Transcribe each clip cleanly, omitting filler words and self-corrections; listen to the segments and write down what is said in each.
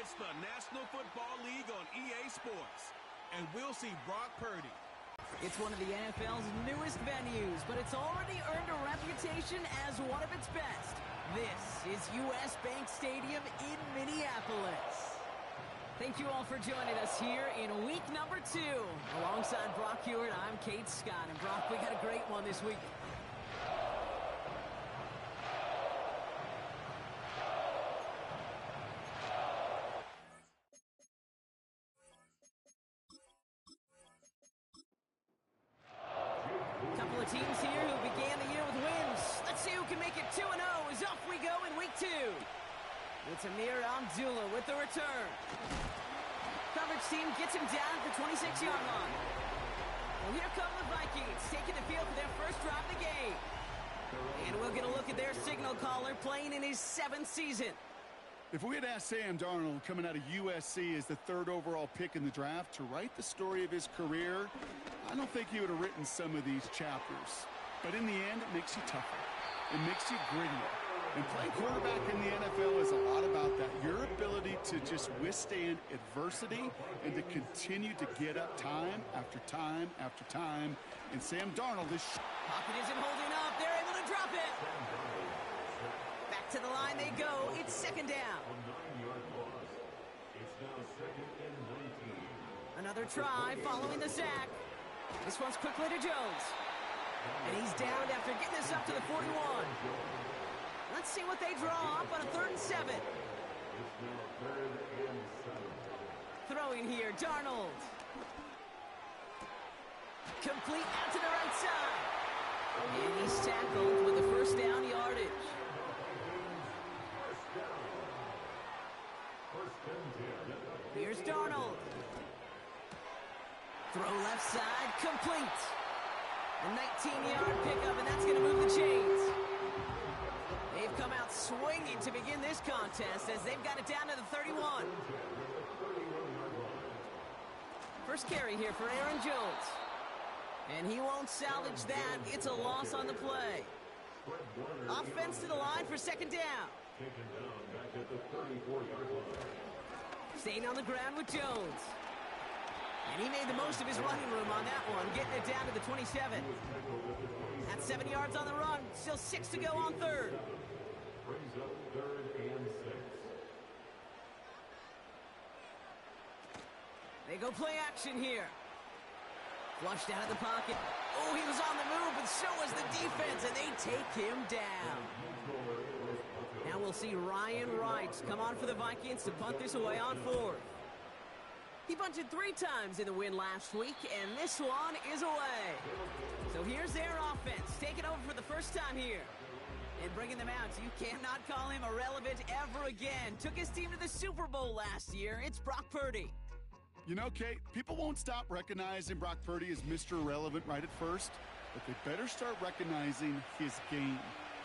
It's the National Football League on EA Sports. And we'll see Brock Purdy. It's one of the NFL's newest venues, but it's already earned a reputation as one of its best. This is U.S. Bank Stadium in Minneapolis. Thank you all for joining us here in week number 2. Alongside Brock Hewitt, I'm Kate Scott. And Brock, we got a great one this week. Couple of teams here who began the year with wins. Let's see who can make it 2-0 as off we go in week 2. It's Amir Abdullah with the return. Coverage team gets him down at the 26-yard line. Well, here come the Vikings taking the field for their first drive of the game. And we'll get a look at their signal caller playing in his 7th season. If we had asked Sam Darnold, coming out of USC as the 3rd overall pick in the draft, to write the story of his career, I don't think he would have written some of these chapters. But in the end, it makes you tougher. It makes you grittier. And playing quarterback in the NFL is a lot about that. Your ability to just withstand adversity and to continue to get up time after time after time. And Sam Darnold is... Pocket isn't holding up. They're able to drop it. Back to the line they go. It's 2nd down. Another try following the sack. This one's quickly to Jones. And he's downed after getting this up to the 41. Let's see what they draw up on a 3rd and 7. Throwing here, Darnold. Complete out to the right side. And he's tackled with the 1st down yardage. Here's Darnold. Throw left side, complete. A 19-yard pickup, and that's going to move the chains. They've come out swinging to begin this contest as they've got it down to the 31. First carry here for Aaron Jones. And he won't salvage that. It's a loss on the play. Offense to the line for 2nd down. Staying on the ground with Jones. And he made the most of his running room on that one, getting it down to the 27. That's 7 yards on the run. Still 6 to go on 3rd. Brings up 3rd and 6. They go play action here. Flushed out of the pocket. Oh, he was on the move, but so was the defense, and they take him down. Now we'll see Ryan Wright come on for the Vikings to punt this away on 4th. He punted 3 times in the win last week, and this one is away. So here's their offense, taking over for the first time here. And bringing them out, you cannot call him irrelevant ever again. Took his team to the Super Bowl last year. It's Brock Purdy. You know, Kate, people won't stop recognizing Brock Purdy as Mr. Irrelevant right at first, but they better start recognizing his game.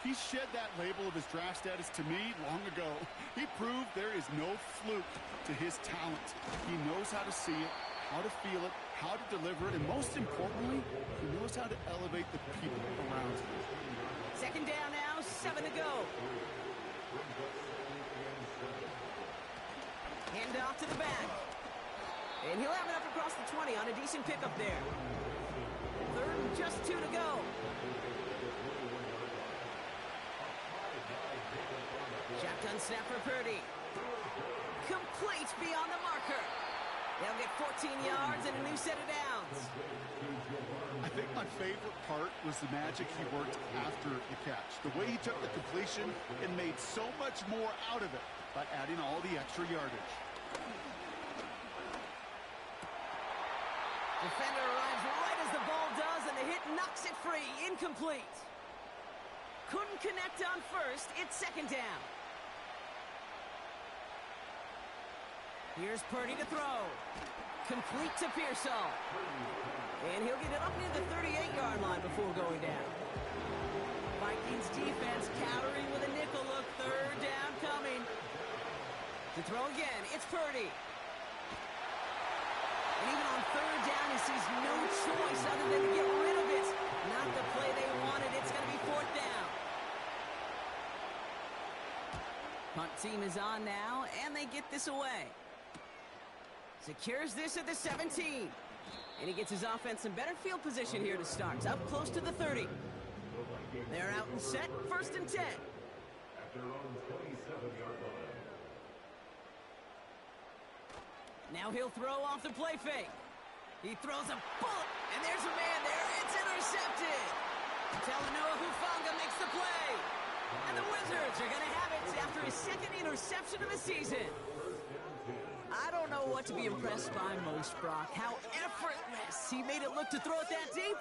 He shed that label of his draft status to me long ago. He proved there is no fluke to his talent. He knows how to see it, how to feel it, how to deliver it, and most importantly, he knows how to elevate the people around him. 2nd down now, 7 to go. Hand off to the back. And he'll have it up across the 20 on a decent pickup there. 3rd and just 2 to go. Shotgun snap for Purdy. Complete beyond the marker. They'll get 14 yards and a new set of downs. I think my favorite part was the magic he worked after the catch. The way he took the completion and made so much more out of it by adding all the extra yardage. Defender arrives right as the ball does, and the hit knocks it free. Incomplete. Couldn't connect on 1st. It's 2nd down. Here's Purdy to throw. Complete to Pearsall. And he'll get it up near the 38-yard line before going down. Vikings defense countering with a nickel look. 3rd down coming. To throw again, it's Purdy. And even on 3rd down, he sees no choice other than to get rid of it. Not the play they wanted. It's going to be 4th down. Punt team is on now, and they get this away. Secures this at the 17. And he gets his offense in better field position here to start. Up close to the 30. They're out and set, 1st and 10. At their own 27-yard line. Now he'll throw off the play fake. He throws a bullet, and there's a man there. It's intercepted. Talanoa Hufanga makes the play. And the Wizards are going to have it after his 2nd interception of the season. I don't know what to be impressed by most, Brock. How effortless he made it look to throw it that deep,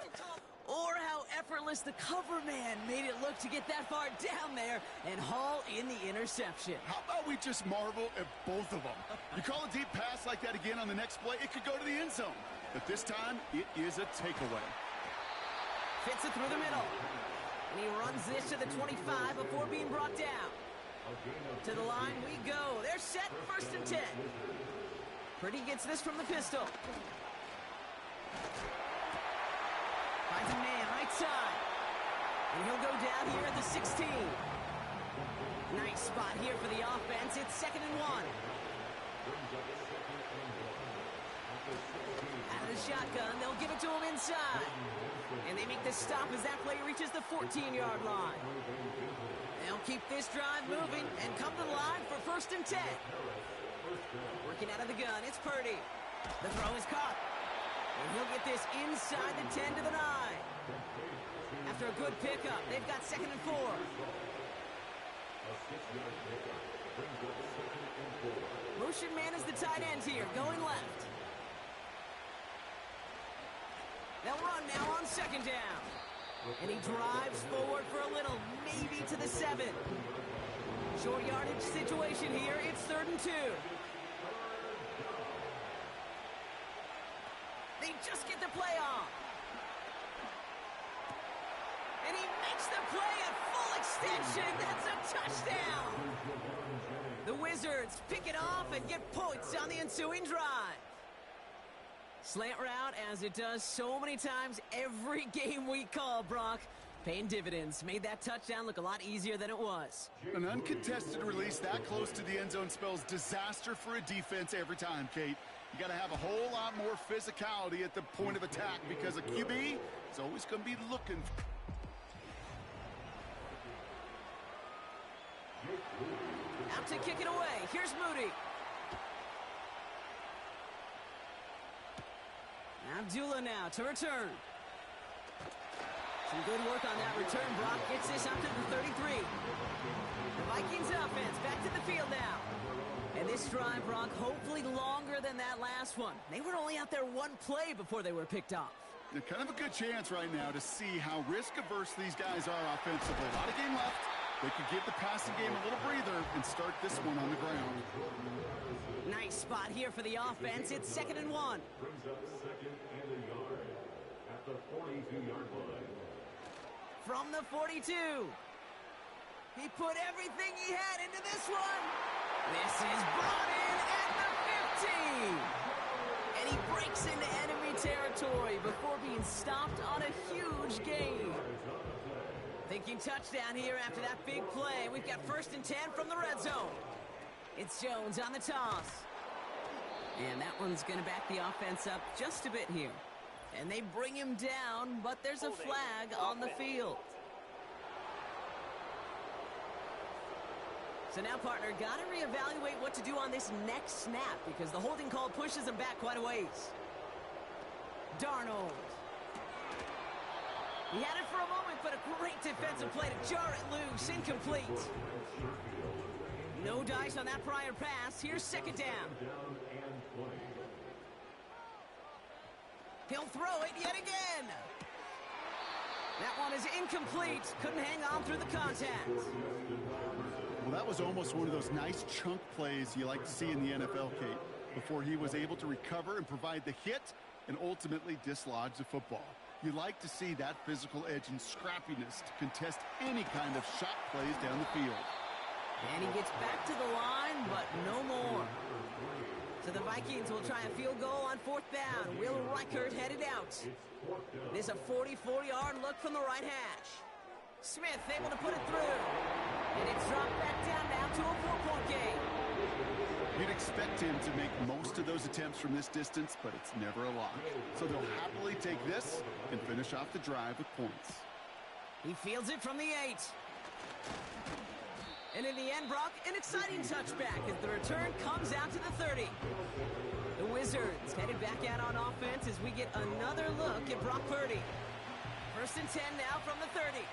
or how effortless the cover man made it look to get that far down there and haul in the interception. How about we just marvel at both of them? You call a deep pass like that again on the next play, it could go to the end zone. But this time, it is a takeaway. Fits it through the middle. And he runs this to the 25 before being brought down. To the line we go. They're set, 1st and 10. Purdy gets this from the pistol. Finds a man right side. And he'll go down here at the 16. Nice spot here for the offense. It's 2nd and 1. Out of the shotgun, they'll give it to him inside. And they make the stop as that play reaches the 14-yard line. They'll keep this drive moving and come to the line for 1st and 10. Working out of the gun, it's Purdy. The throw is caught. And he'll get this inside the 10 to the 9. After a good pickup, they've got 2nd and 4. Motion man is the tight end here, going left. They'll run now on 2nd down. And he drives forward for a little, maybe to the 7. Short yardage situation here. It's 3rd and 2. They just get the play off. And he makes the play at full extension. That's a touchdown. The Wizards pick it off and get points on the ensuing drive. Slant route, as it does so many times every game we call, Brock. Paying dividends. Made that touchdown look a lot easier than it was. An uncontested release that close to the end zone spells disaster for a defense every time, Kate. You got to have a whole lot more physicality at the point of attack because a QB is always going to be looking. Out to kick it away. Here's Moody. Abdullah now to return. Some good work on that return. Brock gets this up to the 33. The Vikings offense back to the field now. And this drive, Brock, hopefully longer than that last one. They were only out there one play before they were picked off. Kind of a good chance right now to see how risk-averse these guys are offensively. A lot of game left. They could give the passing game a little breather and start this one on the ground. Nice spot here for the offense. It's 2nd and 1. Brings up 2nd and a yard at the 42-yard line. From the 42. He put everything he had into this one. This is brought in at the 15. And he breaks into enemy territory before being stopped on a huge gain. Thinking touchdown here after that big play. We've got 1st and 10 from the red zone. It's Jones on the toss. And that one's going to back the offense up just a bit here. And they bring him down, but there's a flag on the field. So now, partner, got to reevaluate what to do on this next snap because the holding call pushes him back quite a ways. Darnold. He had it for a moment, but a great defensive play to jar it loose. Incomplete. No dice on that prior pass. Here's 2nd down. He'll throw it yet again. That one is incomplete. Couldn't hang on through the contact. Well, that was almost one of those nice chunk plays you like to see in the NFL, Kate, before he was able to recover and provide the hit and ultimately dislodge the football. You like to see that physical edge and scrappiness to contest any kind of shot plays down the field. And he gets back to the line, but no more. So the Vikings will try a field goal on 4th down. Will Reichert headed out. This is a 44-yard look from the right hash. Smith able to put it through. And it's dropped back down now to a 4-point game. You'd expect him to make most of those attempts from this distance, but it's never a lock. So they'll happily take this and finish off the drive with points. He fields it from the 8. And in the end, Brock, an exciting touchback as the return comes out to the 30. The Wizards headed back out on offense as we get another look at Brock Purdy. 1st and 10 now from the 30.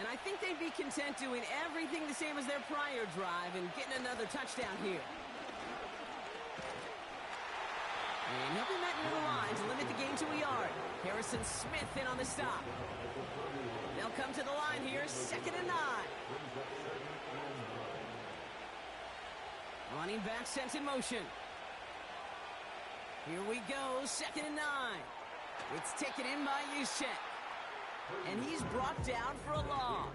And I think they'd be content doing everything the same as their prior drive and getting another touchdown here. And he'll be met near the line to limit the gain to a yard. Harrison Smith in on the stop. They'll come to the line here, 2nd and 9. Running back sent in motion. Here we go, 2nd and 9. It's taken in by Juszczyk. And he's brought down for a loss.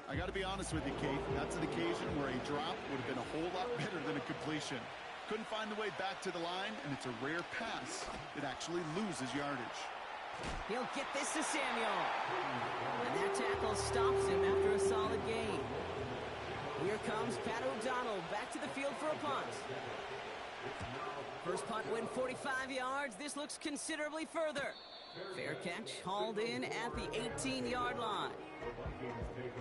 I got to be honest with you, Kate. That's an occasion where a drop would have been a whole lot better than a completion. Couldn't find the way back to the line, and it's a rare pass that actually loses yardage. He'll get this to Samuel. And that tackle stops him after a solid gain. Here comes Pat O'Donnell back to the field for a punt. First punt went 45 yards. This looks considerably further. Fair catch hauled in at the 18-yard line.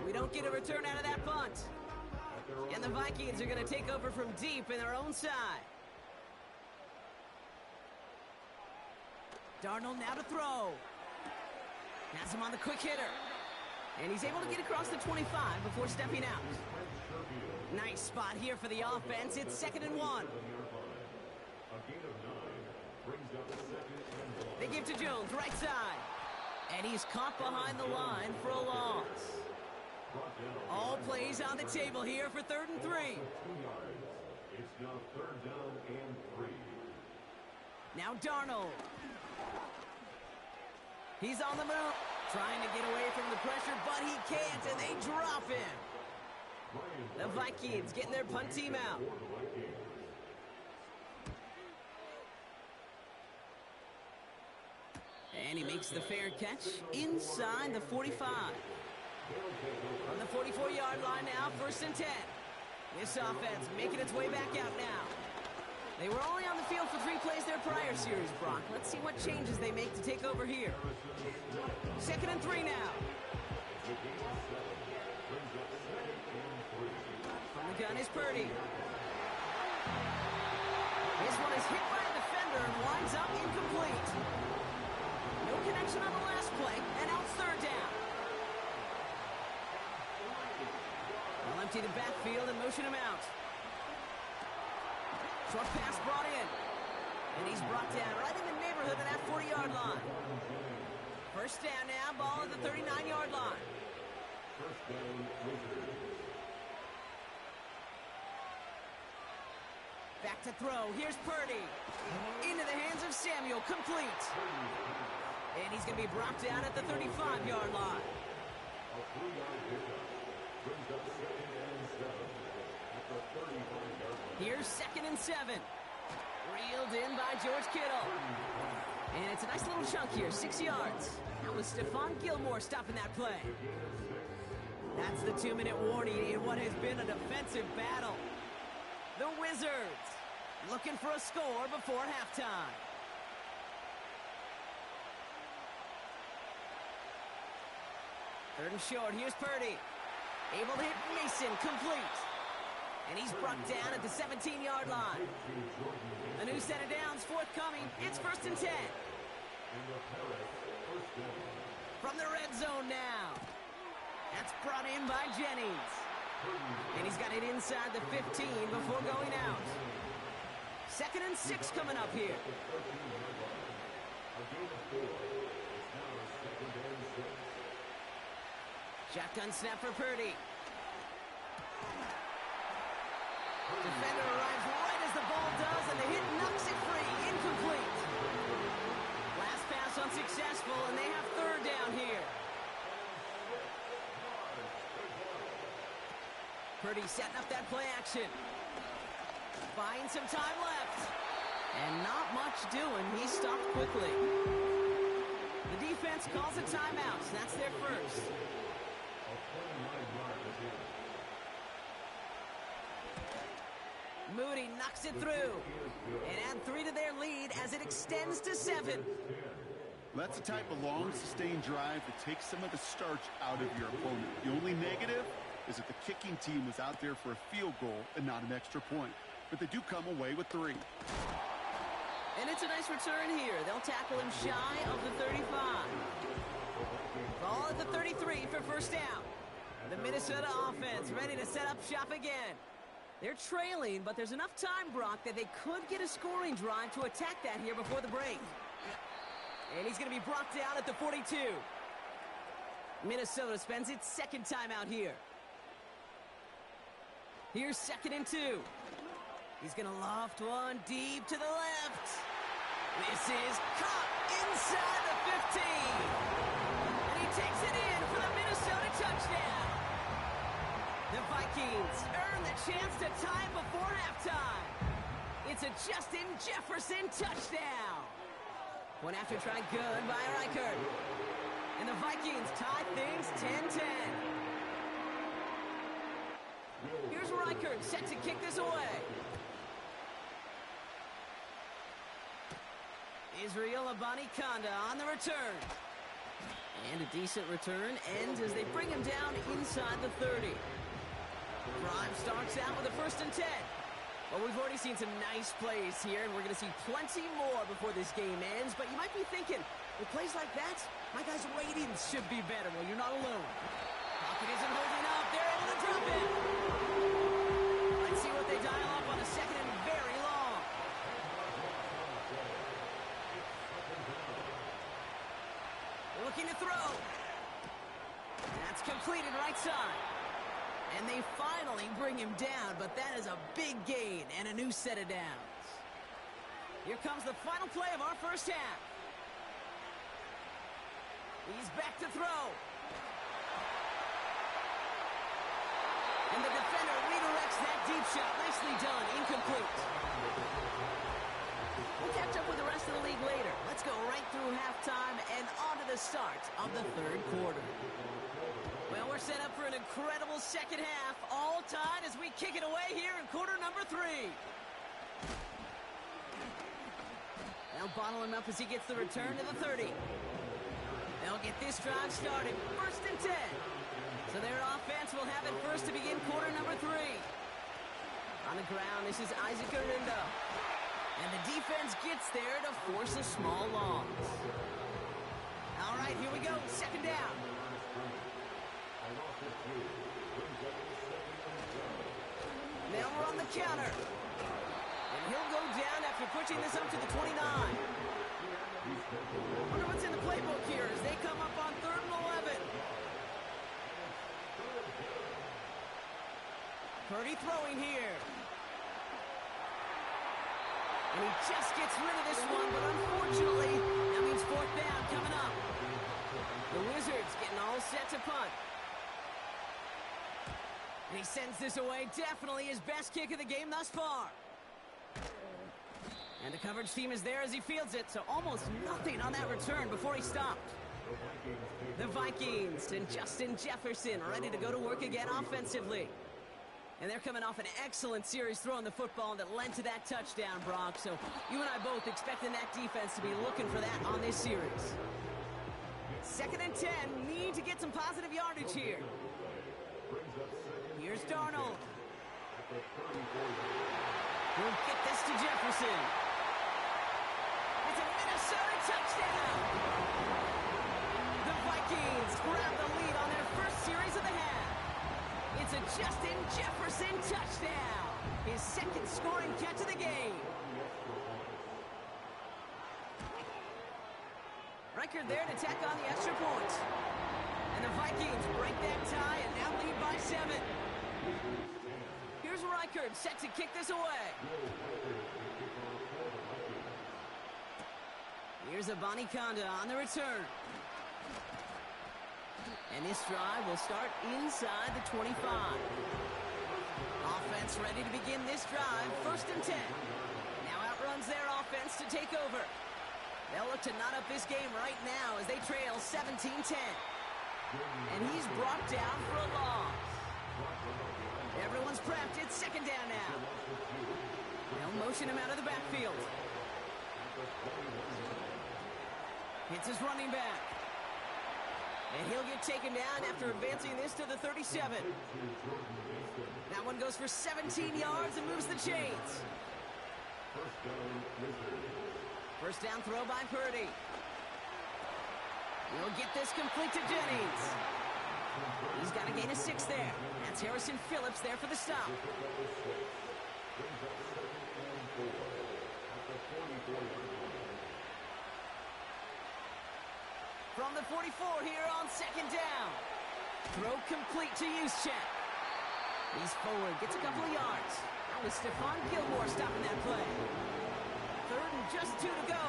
We don't get a return out of that punt. And the Vikings are going to take over from deep in their own side. Darnold now to throw. Has him on the quick hitter. And he's able to get across the 25 before stepping out. Nice spot here for the offense. It's 2nd and 1. They give to Jones, right side. And he's caught behind the line for a loss. All plays on the table here for 3rd and 3. It's now 3rd down and 3. Now Darnold. He's on the move. Trying to get away from the pressure, but he can't, and they drop him. The Vikings getting their punt team out. And he makes the fair catch inside the 45. On the 44-yard line now, 1st and 10. This offense making its way back out now. They were only on the field for 3 plays their prior series, Brock. Let's see what changes they make to take over here. 2nd and 3 now. From the gun is Purdy. This one is hit by a defender and winds up incomplete. No connection on the last play, and now it's 3rd down. They'll empty the backfield and motion him out. Short pass brought in. And he's brought down right in the neighborhood of that 40-yard line. 1st down now, ball at the 39-yard line. Back to throw. Here's Purdy. Into the hands of Samuel. Complete. And he's going to be brought down at the 35-yard line. Here's 2nd and 7. Reeled in by George Kittle. And it's a nice little chunk here, 6 yards. That was Stephon Gilmore stopping that play. That's the 2-minute warning in what has been a defensive battle. The Wizards looking for a score before halftime. Third and short, here's Purdy. Able to hit Mason, complete. And he's brought down at the 17-yard line. A new set of downs forthcoming. It's 1st and 10. From the red zone now. That's brought in by Jennings. And he's got it inside the 15 before going out. 2nd and 6 coming up here. Shotgun snap for Purdy. Defender arrives right as the ball does, and the hit knocks it free. Incomplete. Last pass unsuccessful, and they have 3rd down here. Purdy setting up that play action. Finds some time left. And not much doing. He stopped quickly. The defense calls a timeout. That's their first. Moody knocks it through and add 3 to their lead as it extends to 7. That's the type of long, sustained drive that takes some of the starch out of your opponent. The only negative is that the kicking team was out there for a field goal and not an extra point. But they do come away with 3. And it's a nice return here. They'll tackle him shy of the 35. Ball at the 33 for first down. The Minnesota offense ready to set up shop again. They're trailing, but there's enough time, Brock, that they could get a scoring drive to attack that here before the break. And he's going to be brought down at the 42. Minnesota spends its second time out here. Here's 2nd and 2. He's going to loft one deep to the left. This is caught inside the 15. And he takes it in for the Minnesota touchdown. The Vikings earn the chance to tie it before halftime. It's a Justin Jefferson touchdown. One after try good by Reichert. And the Vikings tie things 10-10. Here's Reichert set to kick this away. Israel Abanikanda on the return. And a decent return ends as they bring him down inside the 30. Drive starts out with a 1st and 10. Well, we've already seen some nice plays here, and we're going to see plenty more before this game ends. But you might be thinking, with plays like that, my guys' ratings should be better. Well, you're not alone. Pocket isn't holding up. They're able to drop it. Let's see what they dial up on a 2nd and very long. Looking to throw. That's completed right side. And they finally bring him down, but that is a big gain and a new set of downs. Here comes the final play of our first half. He's back to throw. And the defender redirects that deep shot. Nicely done. Incomplete. We'll catch up with the rest of the league later. Let's go right through halftime and on to the start of the 3rd quarter. Well, we're set up for an incredible second half. All tied as we kick it away here in quarter number 3. They'll bottle him up as he gets the return to the 30. They'll get this drive started. 1st and 10. So their offense will have it first to begin quarter number 3. On the ground, this is Isaac Arindo. And the defense gets there to force a small loss. All right, here we go. 2nd down. Now we're on the counter. And he'll go down after pushing this up to the 29. Wonder what's in the playbook here as they come up on 3rd and 11. Purdy throwing here. And he just gets rid of this one, but unfortunately, that means 4th down coming up. The Wizards getting all set to punt. And he sends this away. Definitely his best kick of the game thus far. And the coverage team is there as he fields it, so almost nothing on that return before he stopped. The Vikings and Justin Jefferson ready to go to work again offensively. And they're coming off an excellent series throwing the football that led to that touchdown, Brock. So you and I both expecting that defense to be looking for that on this series. 2nd and 10. Need to get some positive yardage here. Here's Darnold. We'll get this to Jefferson. It's a Minnesota touchdown. The Vikings grab the lead on their first series of the half. It's a Justin Jefferson touchdown. His 2nd scoring catch of the game. Reichert there to tack on the extra point. And the Vikings break that tie and now lead by 7. Here's Reichert set to kick this away. Here's Abanikanda on the return. And this drive will start inside the 25. Offense ready to begin this drive. 1st and 10. Now outruns their offense to take over. They'll look to knot up this game right now as they trail 17-10. And he's brought down for a loss. Everyone's prepped. It's second down now. They'll motion him out of the backfield. Hits his running back. And he'll get taken down after advancing this to the 37. That one goes for 17 yards and moves the chains. First down throw by Purdy. He'll get this complete to Jennings. He's got a gain of 6 there. That's Harrison Phillips there for the stop. From the 44 here on second down. Throw complete to Juszczyk. He's forward, gets a couple of yards. That was Stephon Gilmore stopping that play. Third and just 2 to go.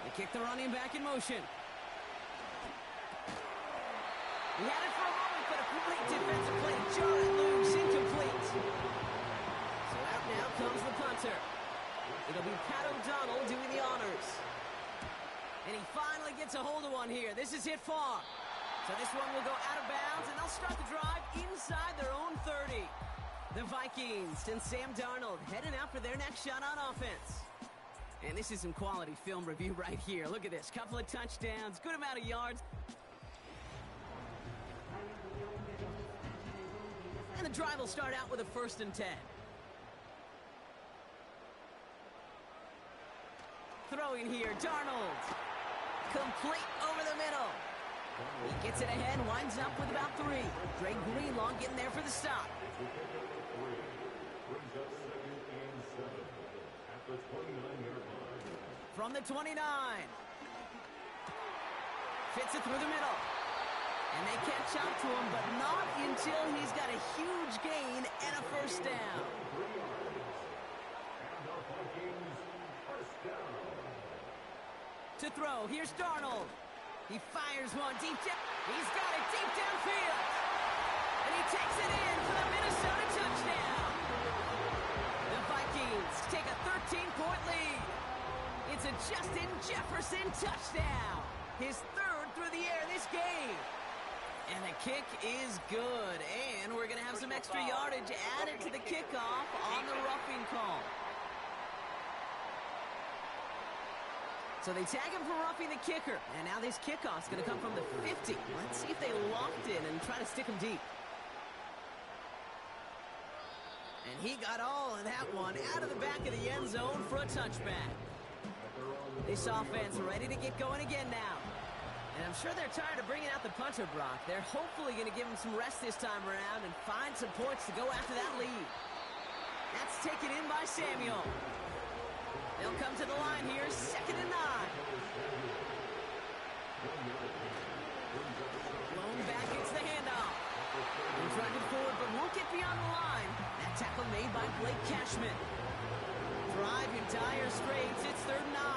They kick the running back in motion. He had it for a moment, but a great defensive play to jar it loose, incomplete. So out now comes the punter. It'll be Pat O'Donnell doing the honors. And he finally gets a hold of one here. This is hit far. So this one will go out of bounds, and they'll start the drive inside their own 30. The Vikings and Sam Darnold heading out for their next shot on offense. And this is some quality film review right here. Look at this. Couple of touchdowns, good amount of yards. And the drive will start out with a 1st and 10. Throwing here, Darnold. Complete over the middle. He gets it ahead, winds up with about 3. Dre Greenlaw getting there for the stop. From the 29. Fits it through the middle. And they catch up to him, but not until he's got a huge gain and a 1st down. To throw, here's Darnold. He fires one deep down. He's got it deep downfield. And he takes it in for the Minnesota touchdown. The Vikings take a 13-point lead. It's a Justin Jefferson touchdown. His 3rd through the air this game. And the kick is good. And we're going to have some extra yardage added to the kickoff on the roughing call. So they tag him for roughing the kicker. And now this kickoff's going to come from the 50. Let's see if they locked in and try to stick him deep. And he got all of that one out of the back of the end zone for a touchback. This offense ready to get going again now. And I'm sure they're tired of bringing out the punter, Brock. They're hopefully going to give him some rest this time around and find some points to go after that lead. That's taken in by Samuel. They'll come to the line here, 2nd and 9. Blown back, it's the handoff. They're driving forward, but won't get beyond the line. That tackle made by Blake Cashman. Drive in dire straits, it's 3rd and 9.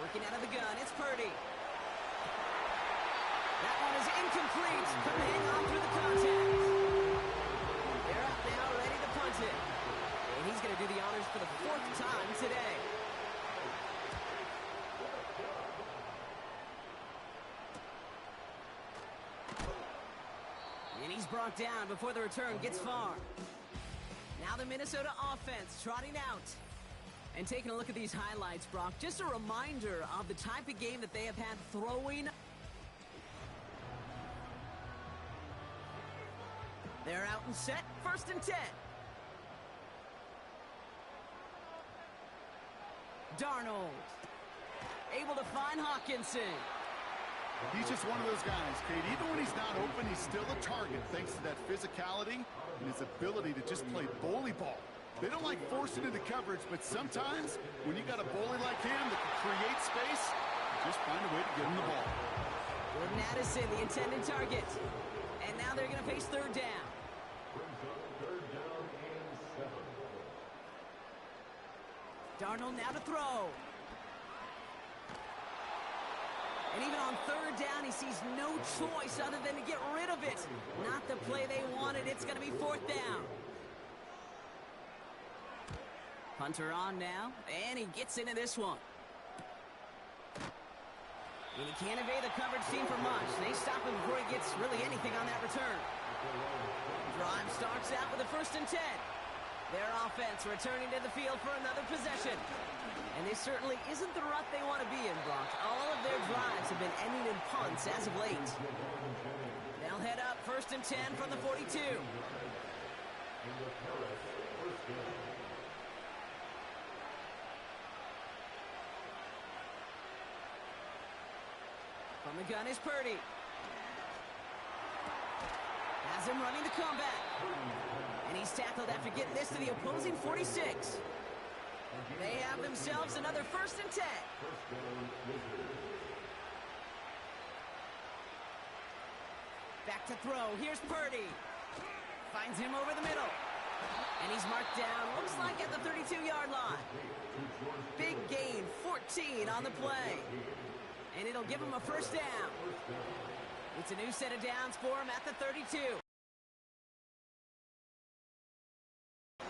Working out of the gun, it's Purdy. That one is incomplete. Couldn't hang on through the contact. They're up now, ready to punt it. And he's going to do the honors for the 4th time today. And he's brought down before the return gets far. Now the Minnesota offense trotting out. And taking a look at these highlights, Brock, just a reminder of the type of game that they have had throwing. They're out and set, 1st and 10. Darnold, able to find Hawkinson. He's just one of those guys, Kate. Even when he's not open, he's still a target thanks to that physicality and his ability to just play bully ball. They don't like forcing into coverage, but sometimes when you got a bully like him that can create space, you just find a way to get him the ball. Jordan Addison, the intended target. And now they're going to face 3rd down. Darnold now to throw. And even on 3rd down, he sees no choice other than to get rid of it. Not the play they wanted. It's going to be 4th down. Punter on now, and he gets into this one. And he can't evade the coverage team for much. They stop him before he gets really anything on that return. Drive starts out with a 1st and 10. Their offense returning to the field for another possession. And this certainly isn't the rut they want to be in, Brock. All of their drives have been ending in punts as of late. They'll head up 1st and 10 from the 42. From the gun is Purdy. Has him running the comeback. And he's tackled after getting this to the opposing 46. They have themselves another 1st and 10. Back to throw. Here's Purdy. Finds him over the middle. And he's marked down, looks like at the 32-yard line. Big gain, 14 on the play. And it'll give him a 1st down. It's a new set of downs for him at the 32.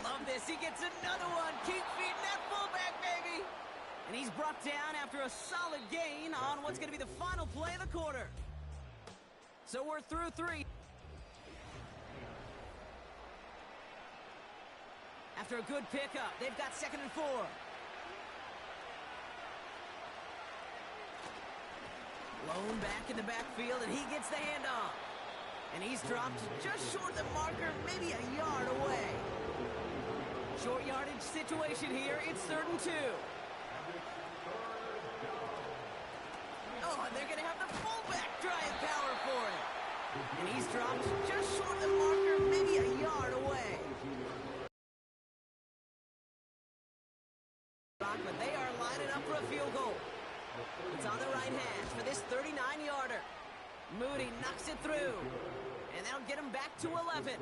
Love this. He gets another one. Keep feeding that fullback, baby. And he's brought down after a solid gain on what's going to be the final play of the quarter. So we're through 3. After a good pickup, they've got 2nd and 4. Lone back in the backfield, and he gets the handoff. And he's dropped just short of the marker, maybe a yard away. Short yardage situation here. It's 3rd and 2. Oh, and they're going to have the fullback drive power for it. And he's dropped just short of the marker, maybe a yard away. But they are lining up for a field goal. It's on the right hash for this 39-yarder. Moody knocks it through. And that'll get him back to 11.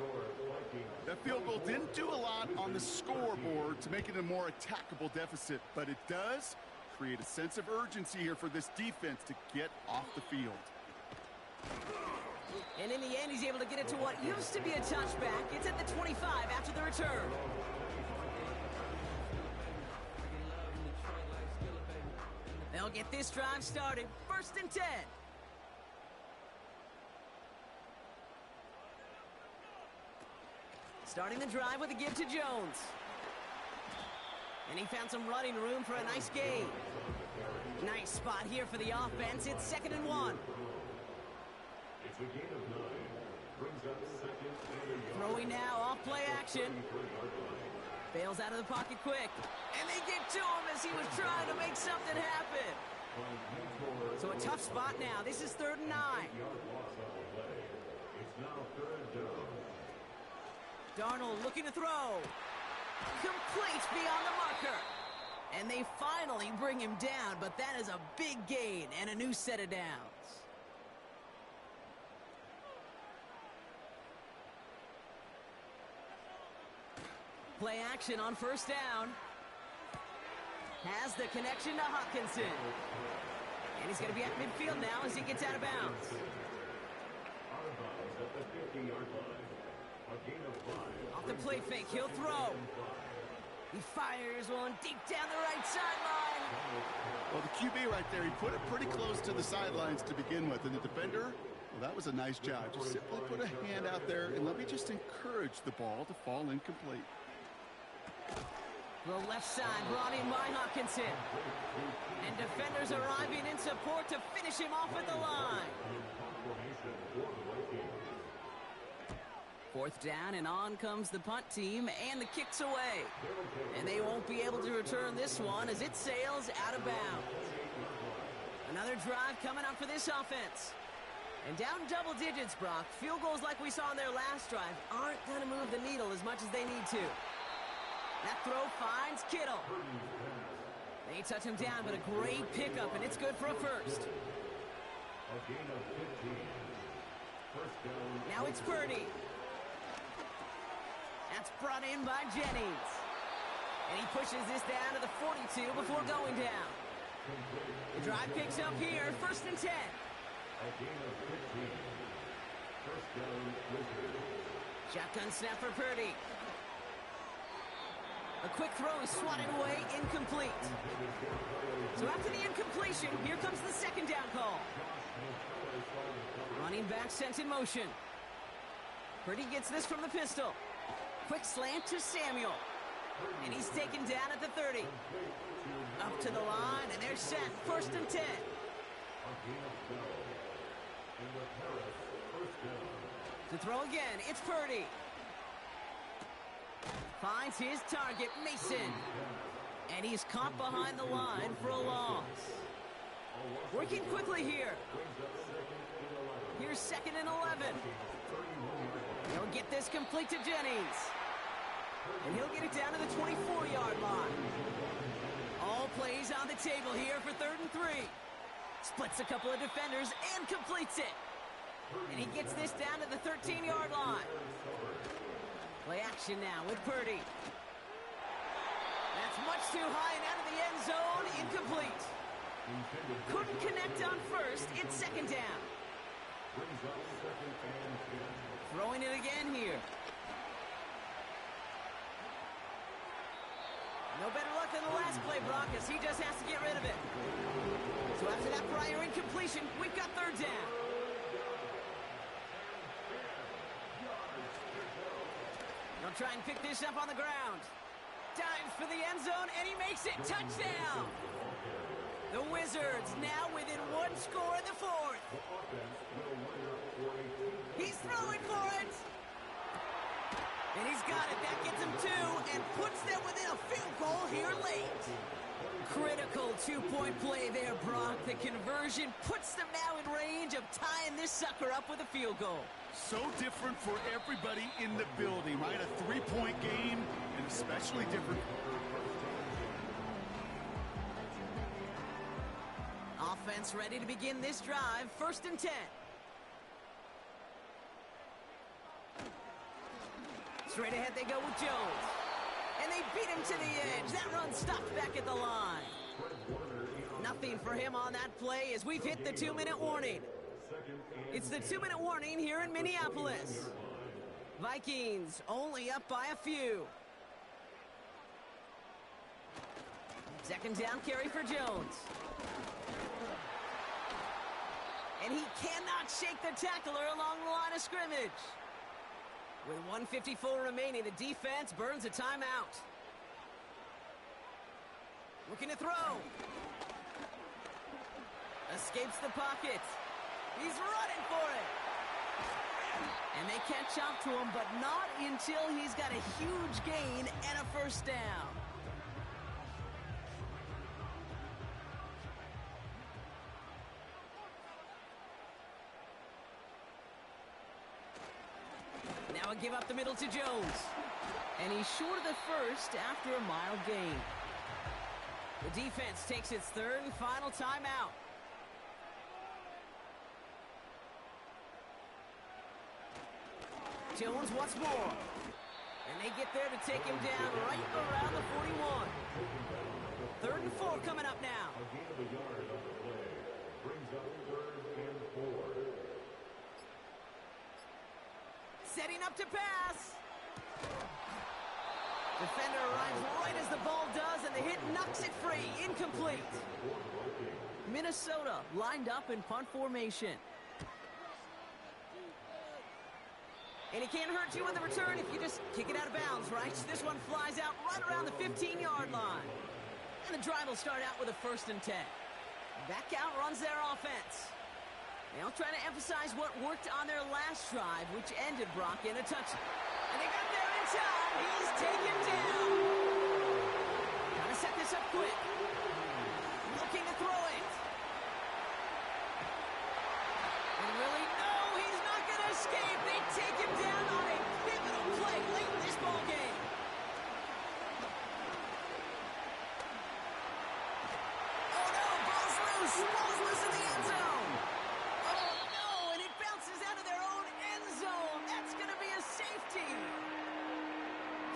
That field goal didn't do a lot on the scoreboard to make it a more attackable deficit, but it does create a sense of urgency here for this defense to get off the field. And in the end, he's able to get it to what used to be a touchback. It's at the 25 after the return. They'll get this drive started. 1st and 10. Starting the drive with a give to Jones. And he found some running room for a nice gain. Nice spot here for the offense. It's 2nd and 1. It's a gain of 9. Brings up 2nd and a yard. Throwing now, off play action. Bails out of the pocket quick. And they get to him as he was trying to make something happen. So a tough spot now. This is 3rd and 9. It's now 3rd down. Darnold looking to throw. Complete beyond the marker. And they finally bring him down, but that is a big gain and a new set of downs. Play action on 1st down. Has the connection to Hawkinson. And he's going to be at midfield now as he gets out of bounds. Out of bounds at the 50-yard line. A gain of 5. Off the play fake, he'll throw. He fires one deep down the right sideline. Well, the QB right there, he put it pretty close to the sidelines to begin with. And the defender, well, that was a nice job. Just simply put a hand out there and let me just encourage the ball to fall incomplete. The left side brought in by Hawkinson. And defenders arriving in support to finish him off at the line. 4th down, and on comes the punt team, and the kick's away. And they won't be able to return this one as it sails out of bounds. Another drive coming up for this offense. And down double digits, Brock. Field goals like we saw in their last drive aren't going to move the needle as much as they need to. That throw finds Kittle. They touch him down, but a great pickup, and it's good for a 1st. Now it's Purdy. That's brought in by Jennings. And he pushes this down to the 42 before going down. The drive picks up here, 1st and 10. Shotgun snap for Purdy. A quick throw is swatted away, incomplete. So after the incompletion, here comes the second down call. Running back sent in motion. Purdy gets this from the pistol. Quick slant to Samuel. And he's taken down at the 30. Up to the line, and they're set. 1st and 10. To throw again, it's Purdy. Finds his target, Mason. And he's caught behind the line for a loss. Working quickly here. Here's 2nd and 11. He'll get this complete to Jennings. And he'll get it down to the 24-yard line. All plays on the table here for 3rd and 3. Splits a couple of defenders and completes it. And he gets this down to the 13-yard line. Play action now with Purdy. That's much too high and out of the end zone. Incomplete. Couldn't connect on 1st. It's 2nd down. Throwing it again here. No better luck than the last play, Brock, as he just has to get rid of it. So after that prior incompletion, we've got 3rd down. They'll try and pick this up on the ground. Dives for the end zone, and he makes it. Touchdown! The Wizards now within 1 score in the 4th. He's throwing for it. And he's got it. That gets him 2 and puts them within a field goal here late. Critical 2-point play there, Brock. The conversion puts them now in range of tying this sucker up with a field goal. So different for everybody in the building, right? A 3-point game, and especially different. Offense ready to begin this drive. 1st and 10. Straight ahead they go with Jones. And they beat him to the edge. That run stopped back at the line. Nothing for him on that play as we've hit the 2-minute warning. It's the 2-minute warning here in Minneapolis. Vikings only up by a few. 2nd down carry for Jones. And he cannot shake the tackler along the line of scrimmage. With 1:54 remaining, the defense burns a timeout. Looking to throw. Escapes the pocket. He's running for it. And they catch up to him, but not until he's got a huge gain and a 1st down. Now a give up the middle to Jones. And he's short of the 1st after a mild gain. The defense takes its 3rd and final timeout. Jones once more. And they get there to take him down right around the 41. 3rd and 4 coming up now. Setting up to pass. Defender arrives right as the ball does, and the hit knocks it free. Incomplete. Minnesota lined up in punt formation. And it can't hurt you in the return if you just kick it out of bounds, right? This one flies out right around the 15-yard line. And the drive will start out with a 1st and 10. Back out runs their offense. They'll try to emphasize what worked on their last drive, which ended Brock in a touchdown. And they got there in time. He's taken down. Trying to set this up quick. Looking to throw it. And really, no, he's not going to escape. They take him down on a pivotal play late in this ball game. Oh no, ball's loose. Ball's loose in the end zone. Oh no, and it bounces out of their own end zone. That's going to be a safety.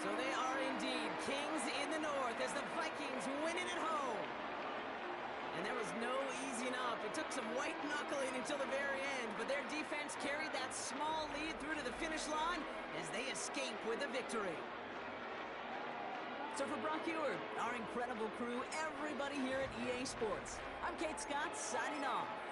So they are indeed kings in the north as the Vikings win it at home. And there was no easing up. It took some white knuckling until the very end, but their defense carried that small lead through to the finish line as they escape with a victory. So for Brock Ewer, our incredible crew, everybody here at EA Sports, I'm Kate Scott signing off.